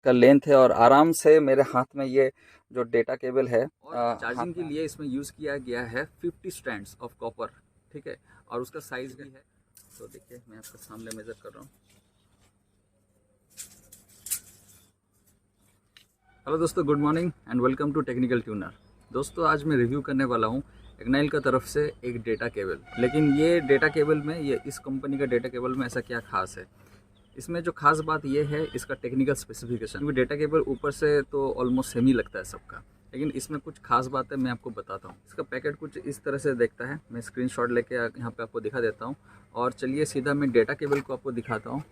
इसका लेंथ है और आराम से मेरे हाथ में ये जो डेटा केबल है और चार्जिंग के लिए इसमें यूज़ किया गया है 50 स्ट्रैंड्स ऑफ कॉपर, ठीक है। और उसका साइज़ भी है, तो देखिए मैं आपके सामने मेज़र कर रहा हूँ। हेलो दोस्तों, good morning and welcome to technical tuner. दोस्तों आज मैं रिव्यू करने वाला हूँ एक्नाइल का तरफ से एक डेटा केबल। लेकिन ये डेटा केबल में, ये इस कंपनी का डेटा केबल में ऐसा क्या खास है? इसमें जो खास बात ये है इसका टेक्निकल स्पेसिफिकेशन। क्योंकि डेटा केबल ऊपर से तो ऑलमोस्ट सेम ही लगता है सबका, लेकिन इसमें कुछ खास बात है, मैं आपको बताता हूँ। इसका पैकेट कुछ इस तरह से देखता है। मैं स्क्रीनशॉट लेके यहाँ पे आपको दिखा देता हूँ। और चलिए सीधा मैं डेटा केबल को आपको दिखाता हूँ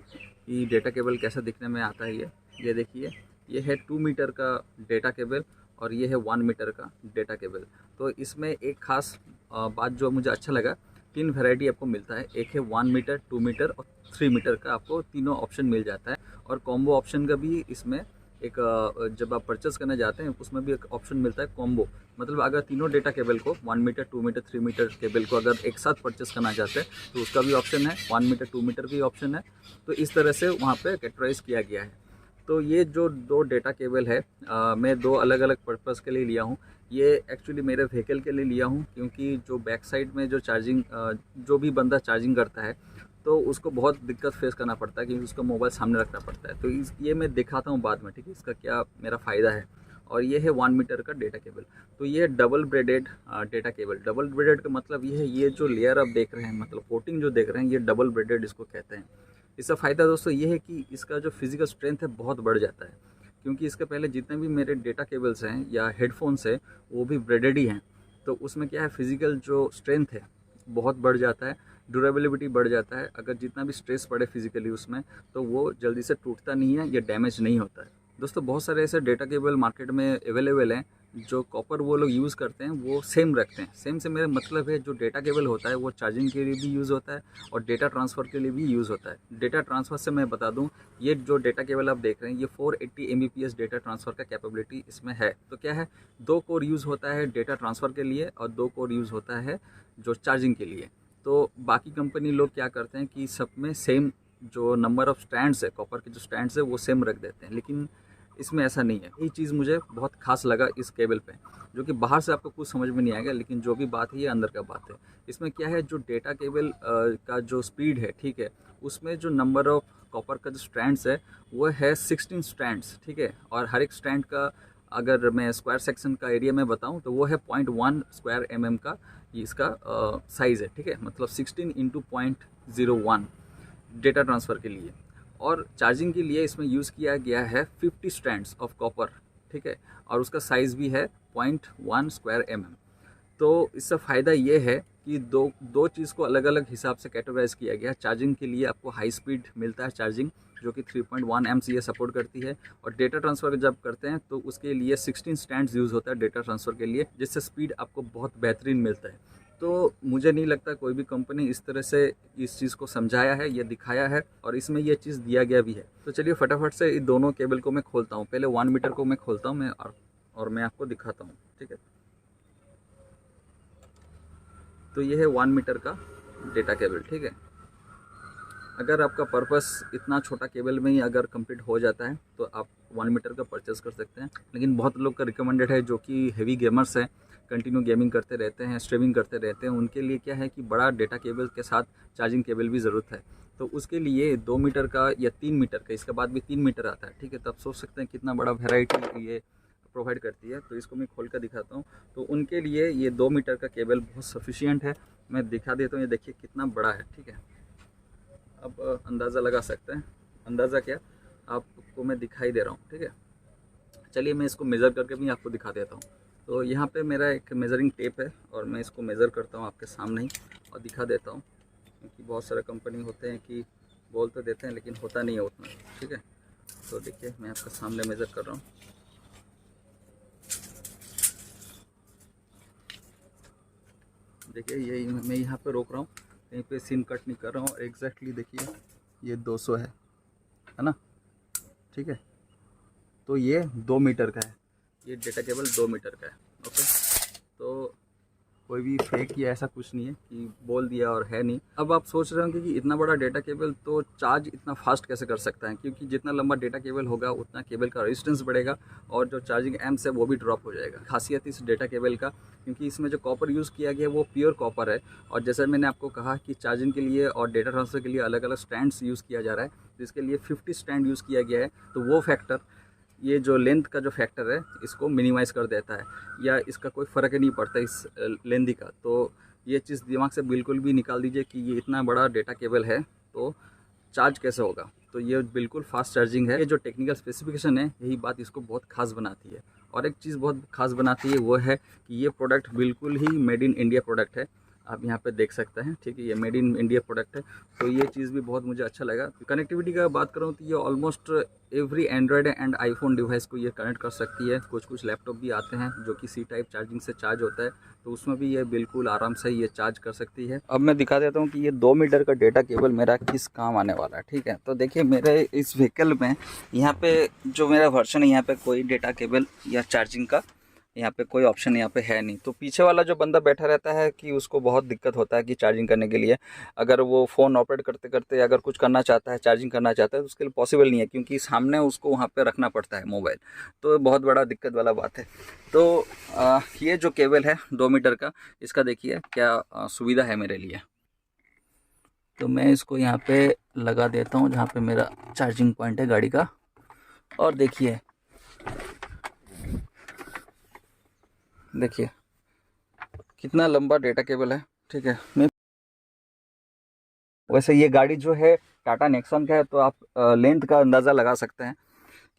कि डेटा केबल कैसा दिखने में आता है। ये देखिए, ये है 2 मीटर का डेटा केबल और ये है 1 मीटर का डेटा केबल। तो इसमें एक खास बात जो मुझे अच्छा लगा, 3 वैरायटी आपको मिलता है। एक है 1 मीटर, 2 मीटर और 3 मीटर का, आपको तीनों ऑप्शन मिल जाता है। और कॉम्बो ऑप्शन का भी इसमें एक, जब आप परचेस करने जाते हैं उसमें भी एक ऑप्शन मिलता है कॉम्बो। मतलब अगर तीनों डेटा केबल को 1 मीटर, 2 मीटर, 3 मीटर केबल को अगर एक साथ परचेस करना चाहते हैं तो उसका भी ऑप्शन है। 1 मीटर, 2 मीटर भी ऑप्शन है। तो इस तरह से वहाँ पे कैटेगराइज किया गया है। तो ये जो 2 डेटा केबल है, मैं 2 अलग अलग पर्पज़ के लिए लिया हूँ। ये एक्चुअली मेरे व्हीकल के लिए लिया हूँ, क्योंकि जो बैक साइड में जो चार्जिंग, जो भी बंदा चार्जिंग करता है तो उसको बहुत दिक्कत फेस करना पड़ता है, क्योंकि उसका मोबाइल सामने रखना पड़ता है। तो ये मैं दिखाता हूँ बाद में, ठीक है, इसका क्या मेरा फ़ायदा है। और ये है 1 मीटर का डेटा केबल। तो ये double braided data cable. Double braided का मतलब ये है, ये जो लेयर आप देख रहे हैं, मतलब कोटिंग जो देख रहे हैं, ये डबल ब्रेडेड इसको कहते हैं। इसका फ़ायदा दोस्तों ये है कि इसका जो फिज़िकल स्ट्रेंथ है बहुत बढ़ जाता है। क्योंकि इसके पहले जितने भी मेरे डेटा केबल्स हैं या हेडफोन्स है वो भी ब्रेडेड ही हैं। तो उसमें क्या है, फिज़िकल जो स्ट्रेंथ है बहुत बढ़ जाता है, ड्यूरेबिलिटी बढ़ जाता है। अगर जितना भी स्ट्रेस पड़े फिजिकली उसमें, तो वो जल्दी से टूटता नहीं है या डैमेज नहीं होता है। दोस्तों बहुत सारे ऐसे डेटा केबल मार्केट में अवेलेबल हैं जो कॉपर वो लोग यूज़ करते हैं, वो सेम रखते हैं। सेम से मेरा मतलब है, जो डेटा केबल होता है वो चार्जिंग के लिए भी यूज़ होता है और डेटा ट्रांसफ़र के लिए भी यूज़ होता है। डेटा ट्रांसफ़र से मैं बता दूं, ये जो डेटा केबल आप देख रहे हैं, ये 480 Mbps डेटा ट्रांसफ़र का कैपेबिलिटी इसमें है। तो क्या है, 2 कोर यूज़ होता है डेटा ट्रांसफ़र के लिए और 2 कोर यूज़ होता है जो चार्जिंग के लिए। तो बाकी कंपनी लोग क्या करते हैं कि सब में सेम जो नंबर ऑफ़ स्टैंड्स है, कॉपर के जो स्टैंड्स है वो सेम रख देते हैं, लेकिन इसमें ऐसा नहीं है। ये चीज़ मुझे बहुत खास लगा इस केबल पे, जो कि बाहर से आपको कुछ समझ में नहीं आएगा, लेकिन जो भी बात है ये अंदर का बात है। इसमें क्या है, जो डेटा केबल का जो स्पीड है, ठीक है, उसमें जो नंबर ऑफ़ कॉपर का जो स्ट्रैंड्स है वो है 16 स्ट्रैंड्स, ठीक है। और हर एक स्ट्रैंड का अगर मैं स्क्वायर सेक्शन का एरिया में बताऊं तो वो है 0.1 स्क्वायर mm का ये इसका साइज़ है, ठीक है। मतलब 16 इंटू 0.01 डेटा ट्रांसफ़र के लिए। और चार्जिंग के लिए इसमें यूज़ किया गया है 50 स्ट्रैंड्स ऑफ कॉपर, ठीक है। और उसका साइज़ भी है 0.1 स्क्वायर mm। तो इससे फ़ायदा ये है कि दो दो चीज़ को अलग अलग हिसाब से कैटेगराइज किया गया है। चार्जिंग के लिए आपको हाई स्पीड मिलता है चार्जिंग, जो कि 3.1 MCA सपोर्ट करती है। और डेटा ट्रांसफ़र जब करते हैं तो उसके लिए 16 स्टैंड्स यूज़ होता है डेटा ट्रांसफ़र के लिए, जिससे स्पीड आपको बहुत बेहतरीन मिलता है। तो मुझे नहीं लगता कोई भी कंपनी इस तरह से इस चीज़ को समझाया है या दिखाया है, और इसमें ये चीज़ दिया गया भी है। तो चलिए फटाफट से इन दोनों केबल को मैं खोलता हूँ। पहले 1 मीटर को मैं खोलता हूँ और मैं आपको दिखाता हूँ, ठीक है। तो ये है 1 मीटर का डेटा केबल, ठीक है। अगर आपका पर्पस इतना छोटा केबल में ही अगर कंप्लीट हो जाता है तो आप 1 मीटर का परचेस कर सकते हैं। लेकिन बहुत लोग का रिकमेंडेड है, जो कि हेवी गेमर्स हैं, कंटिन्यू गेमिंग करते रहते हैं, स्ट्रीमिंग करते रहते हैं, उनके लिए क्या है कि बड़ा डेटा केबल के साथ चार्जिंग केबल भी ज़रूरत है। तो उसके लिए 2 मीटर का या 3 मीटर का, इसके बाद भी 3 मीटर आता है, ठीक है। तो आप सोच सकते हैं कितना बड़ा वेराइटी ये प्रोवाइड करती है। तो इसको मैं खोल कर दिखाता हूँ। तो उनके लिए ये 2 मीटर का केबल बहुत सफिशियंट है। मैं दिखा देता हूँ, ये देखिए कितना बड़ा है, ठीक है। अब अंदाज़ा लगा सकते हैं, अंदाज़ा क्या, आपको मैं दिखाई दे रहा हूँ, ठीक है। चलिए मैं इसको मेज़र करके भी आपको दिखा देता हूँ। तो यहाँ पे मेरा एक मेज़रिंग टेप है और मैं इसको मेज़र करता हूँ आपके सामने ही और दिखा देता हूँ। क्योंकि बहुत सारे कंपनी होते हैं कि बोल तो देते हैं लेकिन होता नहीं है उतना, ठीक है। तो देखिए मैं आपके सामने मेज़र कर रहा हूँ। देखिए ये मैं यहाँ पे रोक रहा हूँ, कहीं पे सीन कट नहीं कर रहा हूँ। एग्जैक्टली देखिए ये 200 है ना, ठीक है। तो ये 2 मीटर का है, ये डेटा केबल 2 मीटर का है, ओके। तो कोई भी फेक या ऐसा कुछ नहीं है कि बोल दिया और है नहीं। अब आप सोच रहे होंगे कि इतना बड़ा डेटा केबल तो चार्ज इतना फास्ट कैसे कर सकता है, क्योंकि जितना लंबा डेटा केबल होगा उतना केबल का रेजिस्टेंस बढ़ेगा और जो चार्जिंग एम्प्स है वो भी ड्रॉप हो जाएगा। खासियत इस डेटा केबल का, क्योंकि इसमें जो कॉपर यूज़ किया गया है वो प्योर कॉपर है। और जैसा मैंने आपको कहा कि चार्जिंग के लिए और डेटा ट्रांसफ़र के लिए अलग अलग स्टैंड्स यूज़ किया जा रहा है, जिसके लिए 50 स्टैंड यूज़ किया गया है। तो वो फैक्टर, ये जो लेंथ का जो फैक्टर है इसको मिनिमाइज़ कर देता है, या इसका कोई फ़र्क ही नहीं पड़ता इस लेंथ का। तो ये चीज़ दिमाग से बिल्कुल भी निकाल दीजिए कि ये इतना बड़ा डेटा केबल है तो चार्ज कैसे होगा। तो ये बिल्कुल फास्ट चार्जिंग है। ये जो टेक्निकल स्पेसिफिकेशन है यही बात इसको बहुत खास बनाती है। और एक चीज़ बहुत खास बनाती है वो है कि ये प्रोडक्ट बिल्कुल he made in India product है। आप यहाँ पे देख सकते हैं, ठीक है, ये मेड इन इंडिया प्रोडक्ट है। तो ये चीज़ भी बहुत मुझे अच्छा लगा। कनेक्टिविटी का बात करूँ तो ये almost every Android and iPhone device को ये कनेक्ट कर सकती है। कुछ लैपटॉप भी आते हैं जो कि सी टाइप चार्जिंग से चार्ज होता है, तो उसमें भी ये बिल्कुल आराम से ये चार्ज कर सकती है। अब मैं दिखा देता हूँ कि ये 2 मीटर का डेटा केबल मेरा किस काम आने वाला है, ठीक है। तो देखिए मेरे इस व्हीकल में यहाँ पे जो मेरा वर्जन है, यहाँ पे कोई डेटा केबल या चार्जिंग का यहाँ पे कोई ऑप्शन यहाँ पे है नहीं। तो पीछे वाला जो बंदा बैठा रहता है कि उसको बहुत दिक्कत होता है कि चार्जिंग करने के लिए, अगर वो फ़ोन ऑपरेट करते करते अगर कुछ करना चाहता है, चार्जिंग करना चाहता है, तो उसके लिए पॉसिबल नहीं है, क्योंकि सामने उसको वहाँ पे रखना पड़ता है मोबाइल। तो बहुत बड़ा दिक्कत वाला बात है। तो ये जो केबल है 2 मीटर का, इसका देखिए क्या सुविधा है मेरे लिए। तो मैं इसको यहाँ पे लगा देता हूँ जहाँ पे मेरा चार्जिंग पॉइंट है गाड़ी का। और देखिए कितना लंबा डेटा केबल है, ठीक है। मैं वैसे ये गाड़ी जो है टाटा नेक्सॉन का है, तो आप लेंथ का अंदाज़ा लगा सकते हैं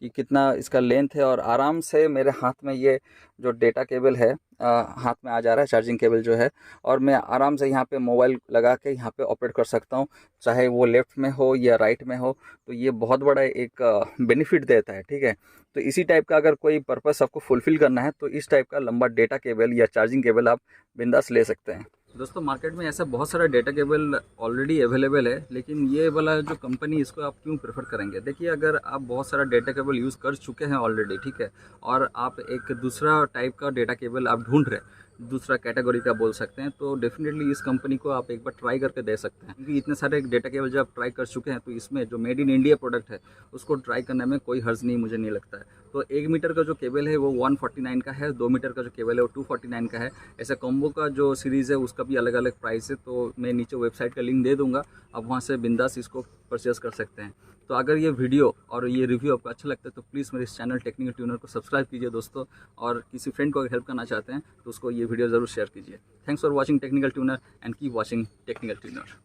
कि कितना इसका लेंथ है। और आराम से मेरे हाथ में ये जो डेटा केबल है हाथ में आ जा रहा है, चार्जिंग केबल जो है, और मैं आराम से यहाँ पे मोबाइल लगा के यहाँ पे ऑपरेट कर सकता हूँ, चाहे वो लेफ़्ट में हो या राइट में हो। तो ये बहुत बड़ा एक बेनिफिट देता है, ठीक है। तो इसी टाइप का अगर कोई पर्पस आपको फुलफ़िल करना है तो इस टाइप का लंबा डेटा केबल या चार्जिंग केबल आप बिंदास ले सकते हैं। दोस्तों मार्केट में ऐसा बहुत सारा डेटा केबल ऑलरेडी अवेलेबल है, लेकिन ये वाला जो कंपनी, इसको आप क्यों प्रेफर करेंगे। देखिए, अगर आप बहुत सारा डेटा केबल यूज़ कर चुके हैं ऑलरेडी, ठीक है, और आप एक दूसरा टाइप का डेटा केबल आप ढूंढ रहे हैं, दूसरा कैटेगरी का बोल सकते हैं, तो डेफिनेटली इस कंपनी को आप एक बार ट्राई करके दे सकते हैं। क्योंकि इतने सारे डेटा केबल जब आप ट्राई कर चुके हैं तो इसमें जो मेड इन इंडिया प्रोडक्ट है उसको ट्राई करने में कोई हर्ज नहीं, मुझे नहीं लगता है। तो 1 मीटर का जो केबल है वो 149 का है, 2 मीटर का जो केबल है वो 249 का है। ऐसा कॉम्बो का जो सीरीज़ है उसका भी अलग अलग प्राइस है। तो मैं नीचे वेबसाइट का लिंक दे दूँगा, आप वहाँ से बिंदास इसको परचेज़ कर सकते हैं। तो अगर ये वीडियो और ये रिव्यू आपको अच्छा लगता है तो प्लीज़ मेरे इस चैनल टेक्निकल ट्यूनर को सब्सक्राइब कीजिए दोस्तों, और किसी फ्रेंड को अगर हेल्प करना चाहते हैं तो उसको ये वीडियो ज़रूर शेयर कीजिए। Thanks for watching technical tuner and keep watching technical tuner.